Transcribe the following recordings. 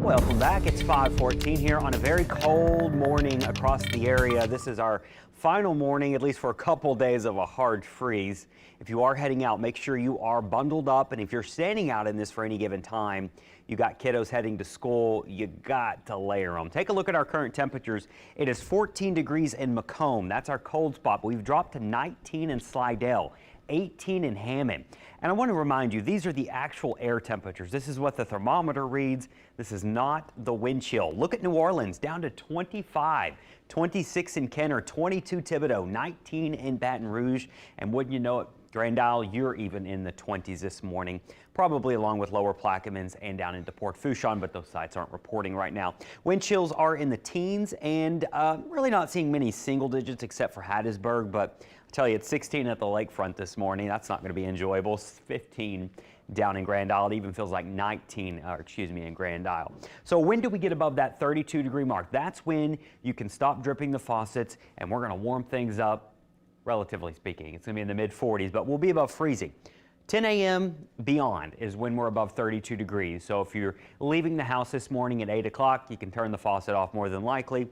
Welcome back. It's 5:14 here on a very cold morning across the area. This is our final morning, at least for a couple days, of a hard freeze. If you are heading out, make sure you are bundled up. And if you're standing out in this for any given time, you got kiddos heading to school, you got to layer them. Take a look at our current temperatures. It is 14 degrees in Macomb. That's our cold spot. We've dropped to 19 in Slidell, 18 in Hammond. And I want to remind you, these are the actual air temperatures. This is what the thermometer reads. This is not the wind chill. Look at New Orleans, down to 25, 26 in Kenner, 22 Thibodaux, 19 in Baton Rouge. And wouldn't you know it, Grand Isle, you're even in the 20s this morning, probably along with Lower Plaquemines and down into Port Fourchon, but those sites aren't reporting right now. Wind chills are in the teens and really not seeing many single digits except for Hattiesburg, but I tell you, it's 16 at the lakefront this morning. That's not going to be enjoyable. 15 down in Grand Isle. It even feels like 19, in Grand Isle. So when do we get above that 32-degree mark? That's when you can stop dripping the faucets, and we're going to warm things up, relatively speaking. It's going to be in the mid-40s, but we'll be above freezing. 10 a.m. beyond is when we're above 32 degrees. So if you're leaving the house this morning at 8 o'clock, you can turn the faucet off more than likely,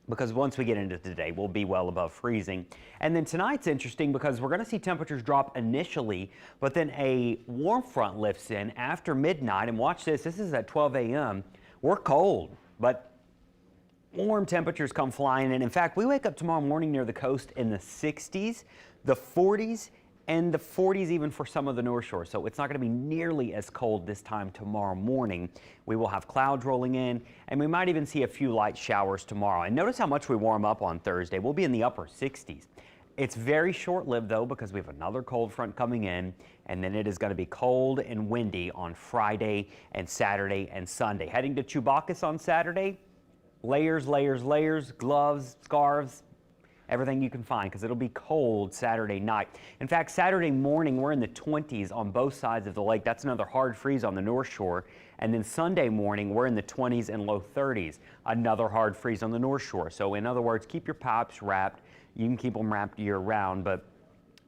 because once we get into today, we'll be well above freezing. And then tonight's interesting because we're going to see temperatures drop initially, but then a warm front lifts in after midnight. And watch this. This is at 12 a.m. We're cold, but warm temperatures come flying in. In fact, we wake up tomorrow morning near the coast in the 60s, the 40s, and the 40s even for some of the North Shore. So it's not going to be nearly as cold this time tomorrow morning. We will have clouds rolling in, and we might even see a few light showers tomorrow. And notice how much we warm up on Thursday. We'll be in the upper 60s. It's very short-lived, though, because we have another cold front coming in, and then it is going to be cold and windy on Friday and Saturday and Sunday. Heading to Chewbacca's on Saturday, layers, layers, layers, gloves, scarves, everything you can find, because it'll be cold Saturday night. In fact, Saturday morning, we're in the 20s on both sides of the lake. That's another hard freeze on the North Shore. And then Sunday morning, we're in the 20s and low 30s, another hard freeze on the North Shore. So in other words, keep your pipes wrapped. You can keep them wrapped year round, but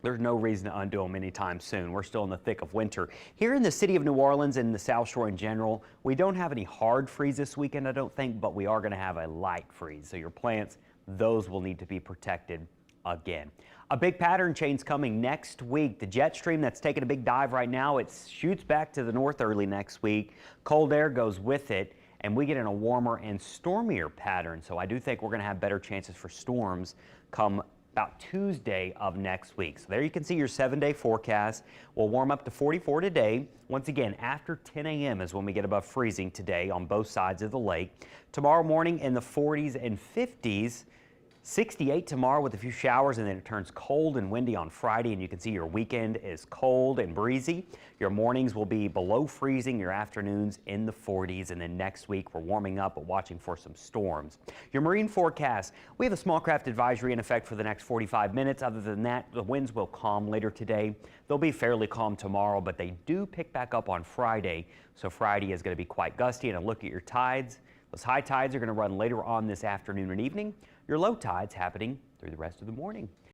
there's no reason to undo them anytime soon. We're still in the thick of winter. Here in the city of New Orleans and the South Shore in general, we don't have any hard freeze this weekend, I don't think, but we are going to have a light freeze. So your plants, those will need to be protected again. A big pattern change coming next week. The jet stream that's taking a big dive right now, it shoots back to the north early next week. Cold air goes with it, and we get in a warmer and stormier pattern. So I do think we're going to have better chances for storms come about Tuesday of next week. So there you can see your 7-day forecast. We'll warm up to 44 today. Once again, after 10 a.m. is when we get above freezing today on both sides of the lake. Tomorrow morning in the 40s and 50s. 68 tomorrow with a few showers, and then it turns cold and windy on Friday, and you can see your weekend is cold and breezy. Your mornings will be below freezing, your afternoons in the 40s, and then next week we're warming up but watching for some storms. Your marine forecast, we have a small craft advisory in effect for the next 45 minutes. Other than that, the winds will calm later today. They'll be fairly calm tomorrow, but they do pick back up on Friday, so Friday is going to be quite gusty. And a look at your tides. Those high tides are going to run later on this afternoon and evening. Your low tides happening through the rest of the morning.